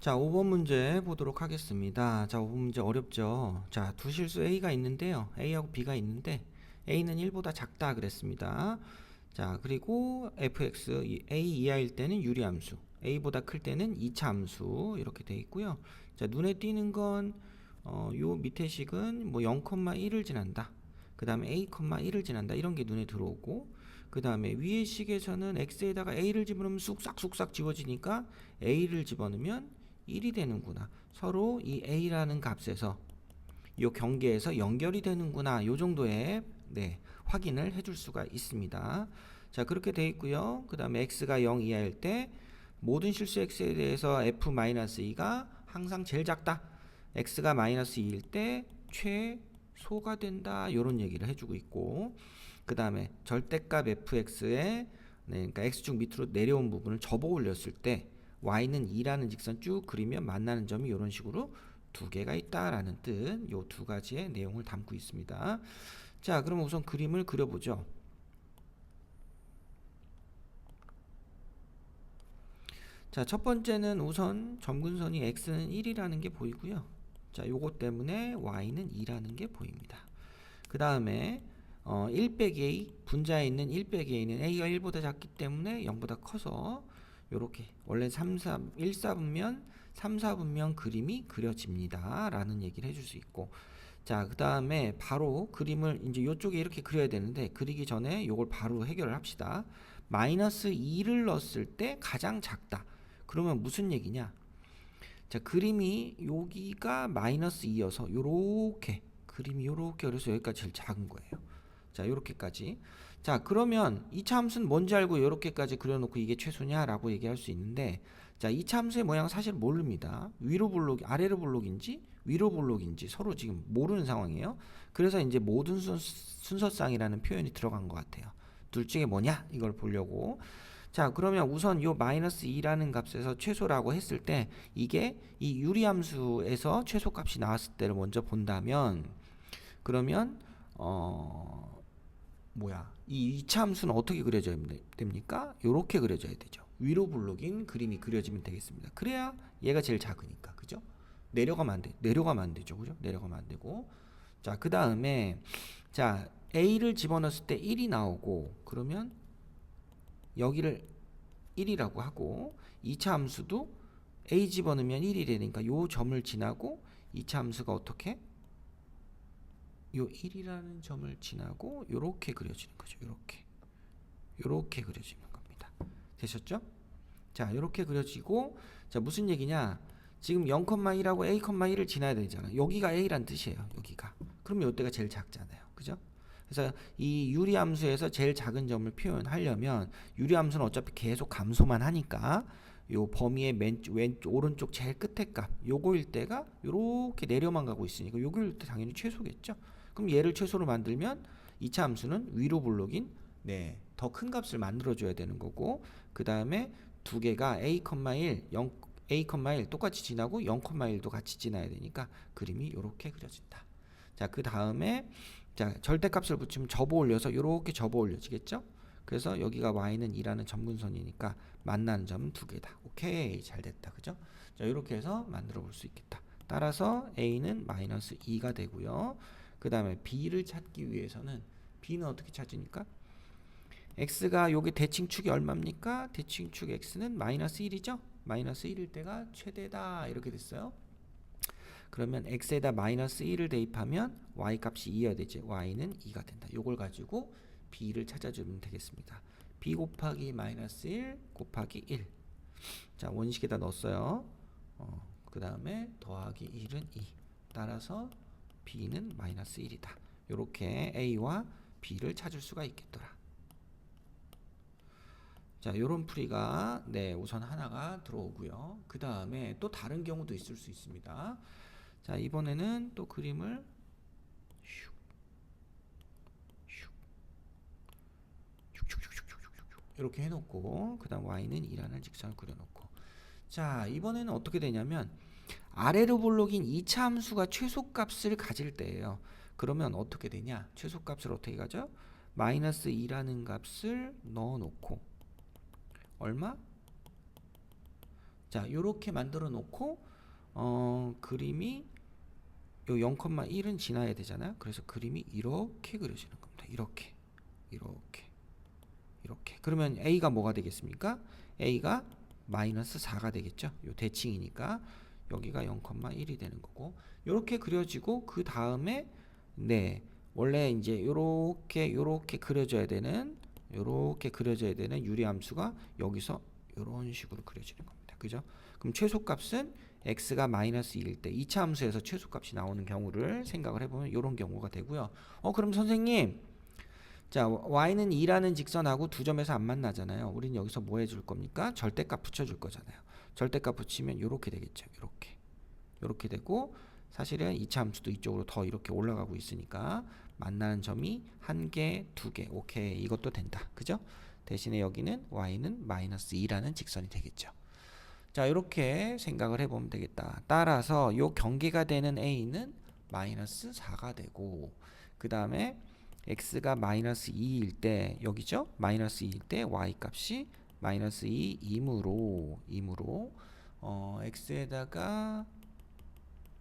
자, 5번 문제 보도록 하겠습니다. 자, 5번 문제 어렵죠? 자, 두 실수 A가 있는데요. A하고 B가 있는데 A는 1보다 작다 그랬습니다. 자, 그리고 fx A 이하일 때는 유리함수, A보다 클 때는 2차 함수 이렇게 돼 있고요. 자, 눈에 띄는 건 요 밑에 식은 뭐 0,1을 지난다. 그 다음에 A,1을 지난다. 이런 게 눈에 들어오고, 그 다음에 위의 식에서는 x에다가 a를 집어넣으면 쑥싹쑥싹 지워지니까 a를 집어넣으면 1이 되는구나. 서로 이 a라는 값에서 이 경계에서 연결이 되는구나. 요 정도의 확인을 해줄 수가 있습니다. 자, 그렇게 돼 있고요. 그 다음에 x가 0 이하일 때 모든 실수 x에 대해서 f-2가 항상 제일 작다. x가 -2일 때 최소가 된다. 이런 얘기를 해주고 있고, 그 다음에 절대값 fx에 그러니까 x축 밑으로 내려온 부분을 접어 올렸을 때 y는 2라는 직선 쭉 그리면 만나는 점이 이런 식으로 두 개가 있다라는 뜻, 요 두 가지의 내용을 담고 있습니다. 자, 그럼 우선 그림을 그려보죠. 자, 첫 번째는 우선 점근선이 x는 1이라는 게 보이고요. 자, 요것 때문에 y는 2라는 게 보입니다. 그 다음에 1 빼기 a, 분자에 있는 1 빼기 a는 a가 1보다 작기 때문에 0보다 커서 요렇게 원래 1, 4분면 3, 4분면 그림이 그려집니다 라는 얘기를 해줄 수 있고, 자, 그 다음에 바로 그림을 이제 요쪽에 이렇게 그려야 되는데 그리기 전에 요걸 바로 해결을 합시다. -2를 넣었을 때 가장 작다. 그러면 무슨 얘기냐? 자, 그림이 여기가 -2여서 요렇게 그림이 요렇게 그래서 여기까지 제일 작은 거예요. 자, 요렇게까지. 자, 그러면 2차 함수는 뭔지 알고 요렇게까지 그려놓고 이게 최소냐라고 얘기할 수 있는데, 자, 2차 함수의 모양 사실 모릅니다. 위로 볼록, 아래로 볼록인지 위로 볼록인지 서로 지금 모르는 상황이에요. 그래서 이제 모든 순서쌍이라는 표현이 들어간 것 같아요. 둘 중에 뭐냐 이걸 보려고. 자, 그러면 우선 요 -2라는 값에서 최소라고 했을 때 이게 이 유리함수에서 최소값이 나왔을 때를 먼저 본다면, 그러면 이 2차 함수는 어떻게 그려져야 됩니까? 요렇게 그려져야 되죠. 위로 블록인 그림이 그려지면 되겠습니다. 그래야 얘가 제일 작으니까. 그죠? 내려가면 안 되죠. 그죠? 내려가면 안 되고. 자, 그 다음에 자, a를 집어넣었을 때 1이 나오고, 그러면 여기를 1이라고 하고, 2차 함수도 a 집어넣으면 1이 되니까 요 점을 지나고 2차 함수가 어떻게? 요 1이라는 점을 지나고 요렇게 그려지는 거죠. 요렇게 그려지는 겁니다. 되셨죠? 자, 요렇게 그려지고, 자, 무슨 얘기냐? 지금 0,1하고 a,1을 지나야 되잖아. 여기가 a란 뜻이에요. 여기가. 그럼 요때가 제일 작잖아요. 그죠? 그래서 이 유리함수에서 제일 작은 점을 표현하려면, 유리함수는 어차피 계속 감소만 하니까 요 범위의 오른쪽 제일 끝에 값 요거일 때가 요렇게 내려만 가고 있으니까 요거일 때 당연히 최소겠죠. 그럼 얘를 최소로 만들면 2차 함수는 위로 블록인 더 큰 값을 만들어 줘야 되는 거고, 그 다음에 두 개가 a,1 a,1 똑같이 지나고 0,1도 같이 지나야 되니까 그림이 이렇게 그려진다. 자, 그 다음에 자, 절대값을 붙이면 접어 올려서 이렇게 접어 올려지겠죠? 그래서 여기가 y는 2라는 점근선이니까 만나는 점은 두 개다. 오케이, 잘 됐다. 그죠? 자, 이렇게 해서 만들어 볼 수 있겠다. 따라서 a는 -2가 되고요. 그 다음에 b를 찾기 위해서는 b는 어떻게 찾으니까? x가 여기 대칭축이 얼마입니까? 대칭축 x는 -1이죠? -1일 때가 최대다. 이렇게 됐어요. 그러면 x에다 -1을 대입하면 y 값이 2여야 되지. y는 2가 된다. 요걸 가지고 b를 찾아주면 되겠습니다. b 곱하기 -1 곱하기 1. 자, 원식에다 넣었어요. 그 다음에 더하기 1은 2. 따라서 b는 -1이다. 요렇게 a와 b를 찾을 수가 있겠더라. 자, 요런 풀이가 우선 하나가 들어오고요. 그 다음에 또 다른 경우도 있을 수 있습니다. 자, 이번에는 또 그림을 이렇게 해놓고, 그 다음 y는 2라는 직선을 그려놓고, 자, 이번에는 어떻게 되냐면 아래로 볼록인 2차 함수가 최소값을 가질 때예요. 그러면 어떻게 되냐? 최소값을 어떻게 가져? -2라는 값을 넣어놓고 얼마? 자, 요렇게 만들어 놓고 그림이 요 0,1은 지나야 되잖아요. 그래서 그림이 이렇게 그려지는 겁니다. 이렇게. 그러면 A가 뭐가 되겠습니까? A가 마이너스 4가 되겠죠. 요 대칭이니까 여기가 0,1이 되는 거고, 요렇게 그려지고 그 다음에 네, 원래 이제 요렇게 그려져야 되는 유리함수가 여기서 요런 식으로 그려지는 겁니다. 그죠? 그럼 최소값은 x가 마이너스 2일 때 2차 함수에서 최소값이 나오는 경우를 생각을 해보면 이런 경우가 되고요. 그럼 선생님, 자, y는 2라는 직선하고 두 점에서 안 만나잖아요. 우리는 여기서 뭐 해줄 겁니까? 절대값 붙여줄 거잖아요. 절대값 붙이면 이렇게 되겠죠. 이렇게 되고, 사실은 2차 함수도 이쪽으로 더 이렇게 올라가고 있으니까 만나는 점이 1개, 2개, 오케이, 이것도 된다. 그죠? 대신에 여기는 y는 마이너스 2라는 직선이 되겠죠. 자, 이렇게 생각을 해보면 되겠다. 따라서 요 경계가 되는 a는 마이너스 4가 되고, 그 다음에 x가 마이너스 2일 때, 여기죠? 마이너스 2일 때 y 값이 마이너스 2이므로 x에다가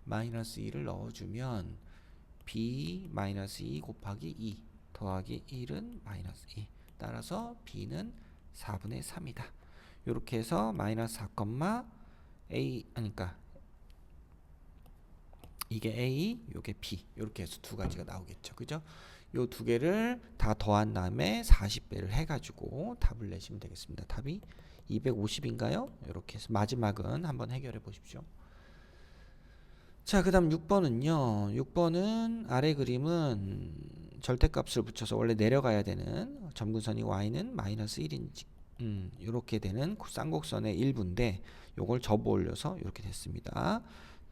마이너스 2를 넣어주면 b 마이너스 2 곱하기 2 더하기 1은 마이너스 2. 따라서 b는 4분의 3이다. 이렇게 해서 마이너스 4, a, 그러니까 이게 a, 요게 b, 이렇게 해서 두 가지가 나오겠죠. 그죠? 요 두 개를 다 더한 다음에 40배를 해가지고 답을 내시면 되겠습니다. 답이 250인가요? 이렇게 해서 마지막은 한번 해결해 보십시오. 자, 그 다음 6번은요. 6번은 아래 그림은 절대값을 붙여서 원래 내려가야 되는 점근선이 y는 마이너스 1인지 이렇게 되는 쌍곡선의 일부인데 요걸 접어 올려서 이렇게 됐습니다.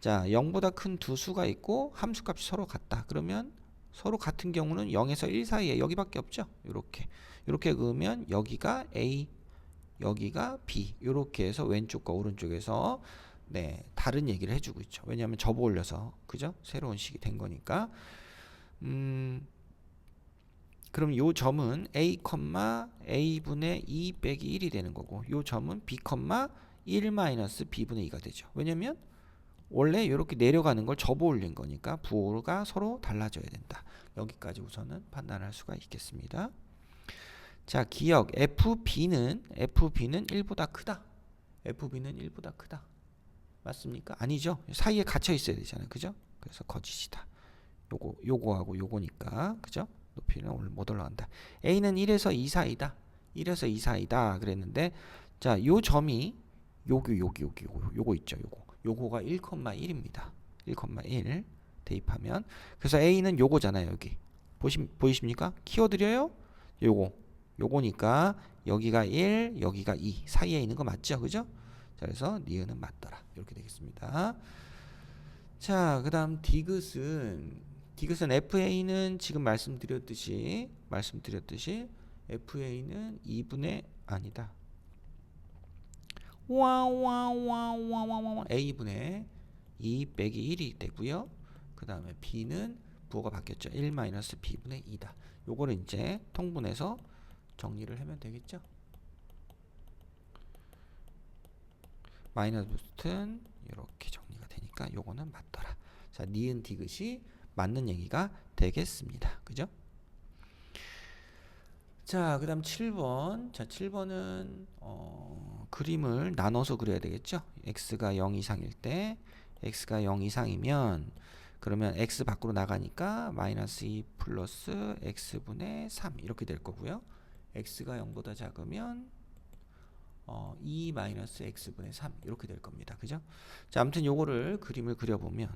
자, 0보다 큰 두 수가 있고 함수값이 서로 같다. 그러면 서로 같은 경우는 0에서 1 사이에 여기밖에 없죠. 이렇게 그으면 여기가 A, 여기가 B. 이렇게 해서 왼쪽과 오른쪽에서 네, 다른 얘기를 해주고 있죠. 왜냐하면 접어 올려서 그죠? 새로운 식이 된 거니까. 그럼 요 점은 a,a분의 2 빼기 1이 되는 거고, 요 점은 b, 1 마이너스 b분의 2가 되죠. 왜냐면 원래 이렇게 내려가는 걸 접어 올린 거니까 부호가 서로 달라져야 된다. 여기까지 우선은 판단할 수가 있겠습니다. 자, 기억 FB는 1보다 크다. FB는 1보다 크다. 맞습니까? 아니죠. 사이에 갇혀 있어야 되잖아요. 그죠? 그래서 거짓이다. 요거하고 요거니까. 그죠? 높이는 오늘 못 올라간다. A는 1에서 2 사이다. 1에서 2 사이다. 그랬는데, 자, 요 점이 요거 있죠. 요거가 1,1입니다. 1,1 대입하면. 그래서 A는 요거잖아요. 여기. 보이십니까? 키워드려요? 요거니까 여기가 1, 여기가 2 사이에 있는 거 맞죠? 그죠? 자, 그래서 니은은 맞더라. 이렇게 되겠습니다. 자, 그 다음 디귿은 FA는 지금 말씀드렸듯이 FA는 2분의 아니다. A분의 2 빼기 1이 되고요. 그 다음에 B는 부호가 바뀌었죠. 1 마이너스 B분의 2다. 요거를 이제 통분해서 정리를 하면 되겠죠. 마이너스 부스트는 이렇게 정리가 되니까 요거는 맞더라. 자, 니은 디귿이 맞는 얘기가 되겠습니다. 그죠? 자, 그 다음 7번. 자, 7번은 그림을 나눠서 그려야 되겠죠. x가 0 이상일 때, x가 0 이상이면 그러면 x 밖으로 나가니까 마이너스 2 플러스 x분의 3 이렇게 될 거고요. x가 0보다 작으면 2 마이너스 x분의 3 이렇게 될 겁니다. 그죠? 자, 아무튼 요거를 그림을 그려보면,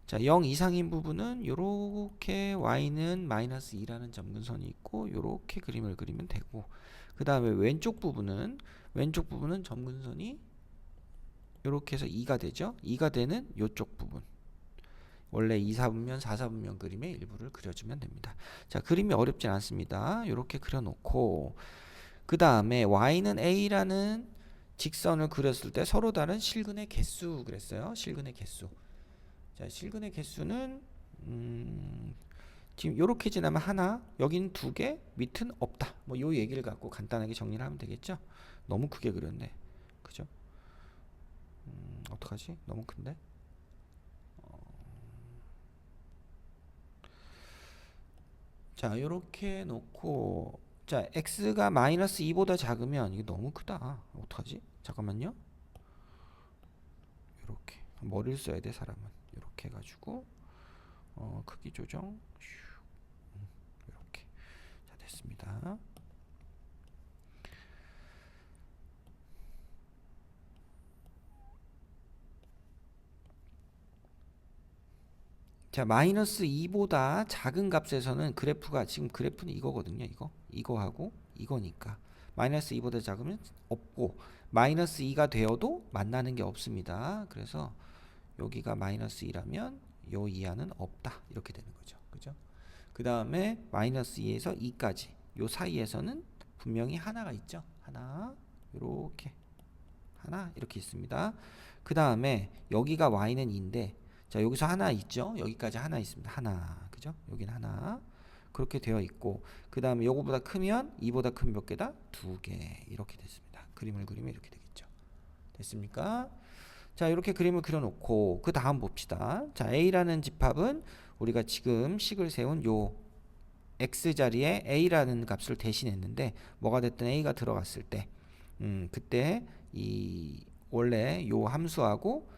자, 0 이상인 부분은 요렇게 y는 마이너스 2라는 점근선이 있고 요렇게 그림을 그리면 되고, 그 다음에 왼쪽 부분은 점근선이 요렇게 해서 2가 되죠. 2가 되는 요쪽 부분, 원래 2, 4분면, 4, 4분면 그림의 일부를 그려주면 됩니다. 자, 그림이 어렵진 않습니다. 요렇게 그려놓고, 그 다음에 y는 a라는 직선을 그렸을 때 서로 다른 실근의 개수 그랬어요. 실근의 개수. 자, 실근의 개수는 지금 요렇게 지나면 하나, 여기는 두 개, 밑은 없다. 뭐 요 얘기를 갖고 간단하게 정리를 하면 되겠죠. 너무 크게 그렸네. 그죠? 어떡하지? 너무 큰데? 자, 요렇게 놓고 자, x가 마이너스 2보다 작으면 이게 너무 크다. 어떡하지? 잠깐만요. 요렇게 머리를 써야 돼, 사람은. 요렇게 해가지고 크기 조정. 요렇게. 자, 됐습니다. 자, 마이너스 2보다 작은 값에서는 그래프가 지금 그래프는 이거거든요. 이거하고 이거니까 마이너스 2보다 작으면 없고 마이너스 2가 되어도 만나는 게 없습니다. 그래서 여기가 마이너스 2라면 요 이하는 없다. 이렇게 되는 거죠. 그죠? 그 다음에 마이너스 2에서 2까지 요 사이에서는 분명히 하나가 있죠. 하나 요렇게 하나 이렇게 있습니다. 그 다음에 여기가 y는 2인데 자, 여기서 하나 있죠. 여기까지 하나 있습니다. 하나. 그죠? 여기는 하나. 그렇게 되어 있고 그 다음에 요거보다 크면 2보다 큰 몇 개다? 두 개. 이렇게 됐습니다. 그림을 그리면 이렇게 되겠죠. 됐습니까? 자, 이렇게 그림을 그려놓고 그 다음 봅시다. 자, A라는 집합은 우리가 지금 식을 세운 요 X자리에 A라는 값을 대신했는데 뭐가 됐든 A가 들어갔을 때 그때 이 원래 요 함수하고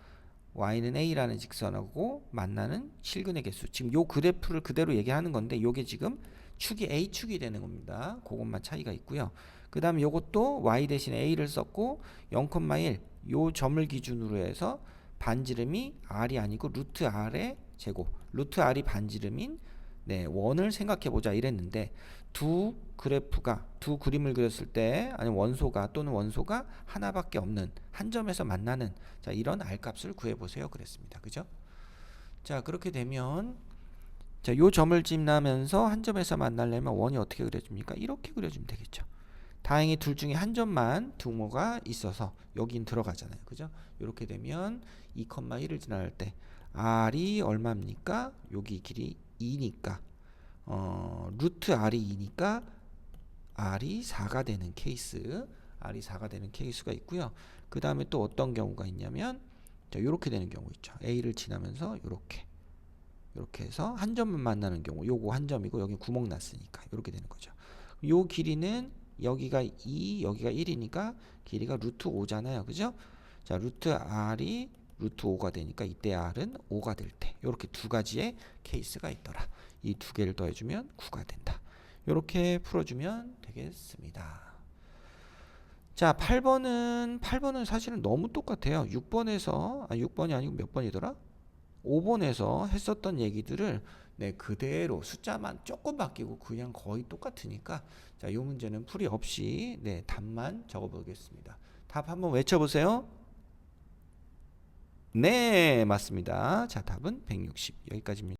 y는 a라는 직선하고 만나는 실근의 개수. 지금 요 그래프를 그대로 얘기하는 건데 요게 지금 축이 a축이 되는 겁니다. 그것만 차이가 있고요. 그 다음에 요것도 y 대신에 a를 썼고 0,1 요 점을 기준으로 해서 반지름이 r이 아니고 루트 r의 제곱. 루트 r이 반지름인 네, 원을 생각해 보자 이랬는데 두 그래프가 두 그림을 그렸을 때 아니면 원소가 또는 원소가 하나밖에 없는 한 점에서 만나는 자, 이런 r 값을 구해 보세요. 그랬습니다. 그죠? 자, 그렇게 되면 자, 요 점을 지나면서 한 점에서 만나려면 원이 어떻게 그려집니까? 이렇게 그려주면 되겠죠. 다행히 둘 중에 한 점만 등호가 있어서 여긴 들어가잖아요. 그죠? 이렇게 되면 2,1을 지나갈 때 r이 얼마입니까? 여기 길이 2니까 루트 r이 2니까 r이 4가 되는 케이스 r이 4가 되는 케이스가 있고요. 그 다음에 또 어떤 경우가 있냐면 자, 이렇게 되는 경우 있죠. a를 지나면서 이렇게 해서 한 점만 만나는 경우 요거 한 점이고 여기 구멍 났으니까 이렇게 되는 거죠. 요 길이는 여기가 2 여기가 1이니까 길이가 루트 5잖아요. 그죠? 자, 루트 r이 루트 5가 되니까 이때 r은 5가 될 때 이렇게 두 가지의 케이스가 있더라. 이 두 개를 더해주면 9가 된다. 이렇게 풀어주면 되겠습니다. 자, 8번은 사실은 너무 똑같아요. 6번이 아니고 몇 번이더라? 5번에서 했었던 얘기들을 네, 그대로 숫자만 조금 바뀌고 그냥 거의 똑같으니까 자, 이 문제는 풀이 없이 네, 답만 적어 보겠습니다. 답 한번 외쳐보세요. 네, 맞습니다. 자, 답은 160 여기까지입니다.